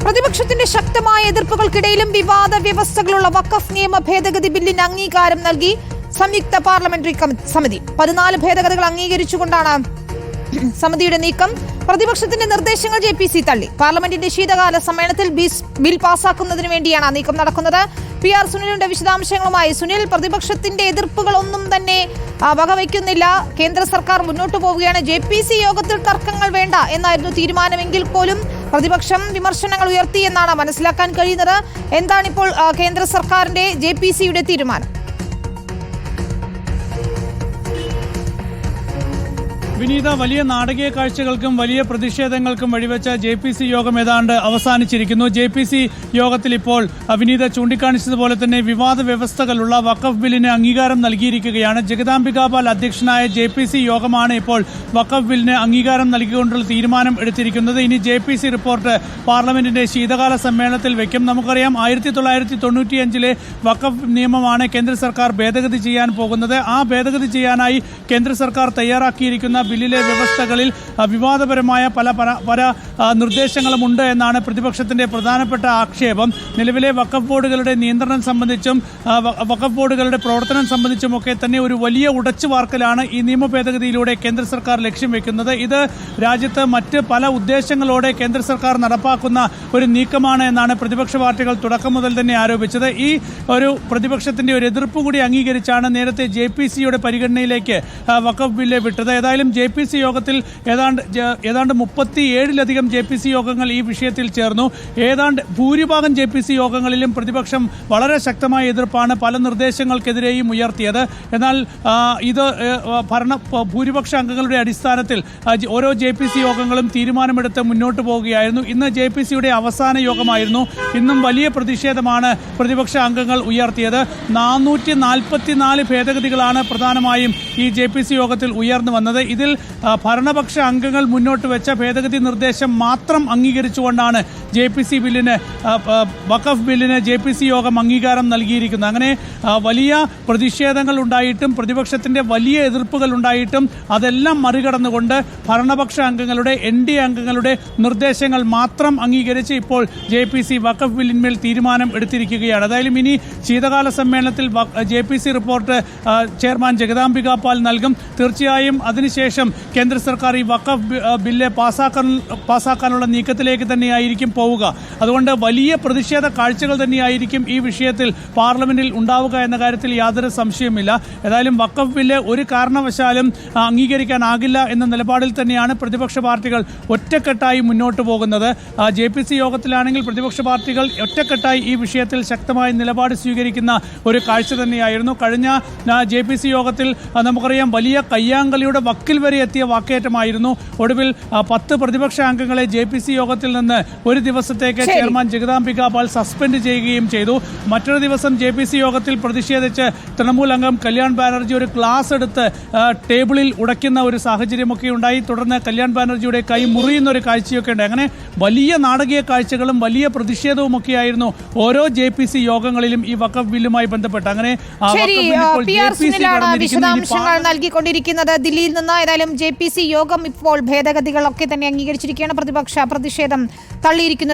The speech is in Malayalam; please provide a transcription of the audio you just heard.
പ്രതിപക്ഷത്തിന്റെ ശക്തമായ എതിർപ്പുകൾക്കിടയിലും വിവാദ വ്യവസ്ഥകളുള്ള വഖഫ് നിയമ ഭേദഗതി ബില്ലിന് അംഗീകാരം നൽകി സംയുക്ത പാർലമെന്ററി സമിതി. 14 ഭേദഗതികൾ അംഗീകരിച്ചുകൊണ്ടാണ് സമിതിയുടെ നീക്കം. പ്രതിപക്ഷത്തിന്റെ നിർദ്ദേശങ്ങൾ ജെപിസി തള്ളി. പാർലമെന്റിന്റെ ശീതകാല സമ്മേളനത്തിൽ ബിൽ പാസാക്കുന്നതിന് വേണ്ടിയാണ് നീക്കം നടക്കുന്നത്. PR സുനിലിന്റെ വിശദാംശങ്ങളുമായി. സുനിൽ, പ്രതിപക്ഷത്തിന്റെ എതിർപ്പുകളൊന്നും തന്നെ വകവയ്ക്കുന്നില്ല. കേന്ദ്ര സർക്കാർ മുന്നോട്ട് പോവുകയാണ്. ജെപിസി യോഗത്തിൽ തർക്കങ്ങൾ വേണ്ട എന്നായിരുന്നു തീരുമാനമെങ്കിൽ പോലും പ്രതിപക്ഷം വിമർശനങ്ങൾ ഉയർത്തി എന്നാണ് മനസ്സിലാക്കാൻ കഴിയുന്നത്. എന്താണിപ്പോൾ കേന്ദ്ര സർക്കാരിന്റെ ജെപിസിയുടെ തീരുമാനം? വിനീത, വലിയ നാടകീയ കാഴ്ചകൾക്കും വലിയ പ്രതിഷേധങ്ങൾക്കും വഴിവെച്ച ജെപിസി യോഗം ഏതാണ്ട് അവസാനിച്ചിരിക്കുന്നു. ജെപിസി യോഗത്തിൽ ഇപ്പോൾ വിനീത ചൂണ്ടിക്കാണിച്ചതുപോലെ തന്നെ വിവാദ വ്യവസ്ഥകളുള്ള വഖഫ് ബില്ലിന് അംഗീകാരം നൽകിയിരിക്കുകയാണ്. ജഗദാംബിക പാൽ അധ്യക്ഷനായ ജെപിസി യോഗമാണ് ഇപ്പോൾ വഖഫ് ബില്ലിന് അംഗീകാരം നൽകിക്കൊണ്ടുള്ള തീരുമാനം എടുത്തിരിക്കുന്നത്. ഇനി ജെപിസി റിപ്പോർട്ട് പാർലമെന്റിന്റെ ശീതകാല സമ്മേളനത്തിൽ വെക്കും. നമുക്കറിയാം, 1995 വഖഫ് നിയമമാണ് കേന്ദ്ര സർക്കാർ ഭേദഗതി ചെയ്യാൻ പോകുന്നത്. ആ ഭേദഗതി ചെയ്യാനായി കേന്ദ്ര സർക്കാർ തയ്യാറാക്കിയിരിക്കുന്ന ബില്ലിലെ വ്യവസ്ഥകളിൽ വിവാദപരമായ പല നിർദ്ദേശങ്ങളുമുണ്ട് എന്നാണ് പ്രതിപക്ഷത്തിന്റെ പ്രധാനപ്പെട്ട ആക്ഷേപം. നിലവിലെ വഖഫ് ബോർഡുകളുടെ നിയന്ത്രണം സംബന്ധിച്ചും വഖഫ് ബോർഡുകളുടെ പ്രവർത്തനം സംബന്ധിച്ചുമൊക്കെ തന്നെ ഒരു വലിയ ഉടച്ചുവാർക്കലാണ് ഈ നിയമ ഭേദഗതിയിലൂടെ കേന്ദ്ര സർക്കാർ ലക്ഷ്യം വെക്കുന്നത്. ഇത് രാജ്യത്ത് മറ്റ് പല ഉദ്ദേശങ്ങളോടെ കേന്ദ്ര സർക്കാർ നടപ്പാക്കുന്ന ഒരു നീക്കമാണ് എന്നാണ് പ്രതിപക്ഷ പാർട്ടികൾ തുടക്കം മുതൽ തന്നെ ആരോപിച്ചത്. ഈ ഒരു പ്രതിപക്ഷത്തിന്റെ ഒരു എതിർപ്പ് കൂടി അംഗീകരിച്ചാണ് നേരത്തെ ജെപിസിയുടെ പരിഗണനയിലേക്ക് വഖഫ് ബില്ല് വിട്ടത്. ഏതായാലും ജെപിസി യോഗത്തിൽ ഏതാണ്ട് 37ലധികം ജെപിസി യോഗങ്ങൾ ഈ വിഷയത്തിൽ ചേർന്നു. ഏതാണ്ട് ഭൂരിഭാഗം ജെപിസി യോഗങ്ങളിലും പ്രതിപക്ഷം വളരെ ശക്തമായ എതിർപ്പാണ് പല നിർദ്ദേശങ്ങൾക്കെതിരെയും ഉയർത്തിയത്. എന്നാൽ ഇത് ഭൂരിപക്ഷ അംഗങ്ങളുടെ അടിസ്ഥാനത്തിൽ ഓരോ ജെപിസി യോഗങ്ങളും തീരുമാനമെടുത്ത് മുന്നോട്ട് പോവുകയായിരുന്നു. ഇന്ന് ജെപിസിയുടെ അവസാന യോഗമായിരുന്നു. ഇന്നും വലിയ പ്രതിഷേധമാണ് പ്രതിപക്ഷ അംഗങ്ങൾ ഉയർത്തിയത്. 444 ഭേദഗതികളാണ് പ്രധാനമായും ഈ ജെപിസി യോഗത്തിൽ ഉയർന്നു വന്നത്. ഇതിൽ ഭരണപക്ഷ അംഗങ്ങൾ മുന്നോട്ട് വെച്ച ഭേദഗതി നിർദ്ദേശം മാത്രം അംഗീകരിച്ചുകൊണ്ടാണ് വഖഫ് ബില്ലിന് ജെപിസി യോഗം അംഗീകാരം നൽകിയിരിക്കുന്നത്. അങ്ങനെ വലിയ പ്രതിഷേധങ്ങൾ ഉണ്ടായിട്ടും പ്രതിപക്ഷത്തിന്റെ വലിയ എതിർപ്പുകൾ ഉണ്ടായിട്ടും അതെല്ലാം മറികടന്നുകൊണ്ട് ഭരണപക്ഷ അംഗങ്ങളുടെ NDA അംഗങ്ങളുടെ നിർദ്ദേശങ്ങൾ മാത്രം അംഗീകരിച്ച് ഇപ്പോൾ ജെപിസി വഖഫ് ബില്ലിന്മേൽ തീരുമാനം എടുത്തിരിക്കുകയാണ്. അതായാലും ഇനി ശീതകാല സമ്മേളനത്തിൽ ജെപിസി റിപ്പോർട്ട് ചെയർമാൻ ജഗദാംബിക പാൽ നൽകും. തീർച്ചയായും അതിനുശേഷം കേന്ദ്ര സർക്കാർ ഈ വഖഫ് ബില്ല് പാസാക്കാനുള്ള നീക്കത്തിലേക്ക് തന്നെയായിരിക്കും പോവുക. അതുകൊണ്ട് വലിയ പ്രതിഷേധ കാഴ്ചകൾ തന്നെയായിരിക്കും ഈ വിഷയത്തിൽ പാർലമെന്റിൽ ഉണ്ടാവുക എന്ന കാര്യത്തിൽ യാതൊരു സംശയവുമില്ല. ഏതായാലും വഖഫ് ബില്ല് ഒരു കാരണവശാലും അംഗീകരിക്കാനാകില്ല എന്ന നിലപാടിൽ തന്നെയാണ് പ്രതിപക്ഷ പാർട്ടികൾ ഒറ്റക്കെട്ടായി മുന്നോട്ട് പോകുന്നത്. ജെപിസി യോഗത്തിലാണെങ്കിൽ പ്രതിപക്ഷ പാർട്ടികൾ ഒറ്റക്കെട്ടായി ഈ വിഷയത്തിൽ ശക്തമായ നിലപാട് സ്വീകരിക്കുന്ന ഒരു കാഴ്ച തന്നെയായിരുന്നു. കഴിഞ്ഞ ജെപിസി യോഗത്തിൽ നമുക്കറിയാം, വലിയ കയ്യാങ്കളിയുടെ വക്കിൽ വരെ എത്തിയ വാക്കേറ്റമായിരുന്നു. ഒടുവിൽ 10 പ്രതിപക്ഷ അംഗങ്ങളെ ജെപിസി യോഗത്തിൽ നിന്ന് ഒരു ദിവസത്തേക്ക് ചെയർമാൻ ജഗദാംബിക പാൽ സസ്പെൻഡ് ചെയ്യുകയും ചെയ്തു. മറ്റൊരു ദിവസം ജെപിസി യോഗത്തിൽ പ്രതിഷേധിച്ച് തൃണമൂൽ അംഗം കല്യാൺ ബാനർജി ഒരു ഗ്ലാസ് എടുത്ത് ടേബിളിൽ ഉടയ്ക്കുന്ന ഒരു സാഹചര്യമൊക്കെ ഉണ്ടായി. തുടർന്ന് കല്യാൺ ബാനർജിയുടെ കൈ മുറിയുന്ന ഒരു കാഴ്ചയൊക്കെ ഉണ്ടായി. അങ്ങനെ വലിയ നാടകീയ കാഴ്ചകളും വലിയ പ്രതിഷേധവുമൊക്കെയായിരുന്നു ഓരോ ജെപിസി യോഗങ്ങളിലും ഈ വഖഫ് ബില്ലുമായി ബന്ധപ്പെട്ട്. അങ്ങനെ വിശദാംശങ്ങൾ നൽകിക്കൊണ്ടിരിക്കുന്നത് ദില്ലിയിൽ നിന്ന്. ഏതായാലും ജെപിസി യോഗം ഇപ്പോൾ ഭേദഗതികളൊക്കെ തന്നെ അംഗീകരിച്ചിരിക്കുകയാണ്. പ്രതിപക്ഷ പ്രതിഷേധം തള്ളിയിരിക്കുന്നു.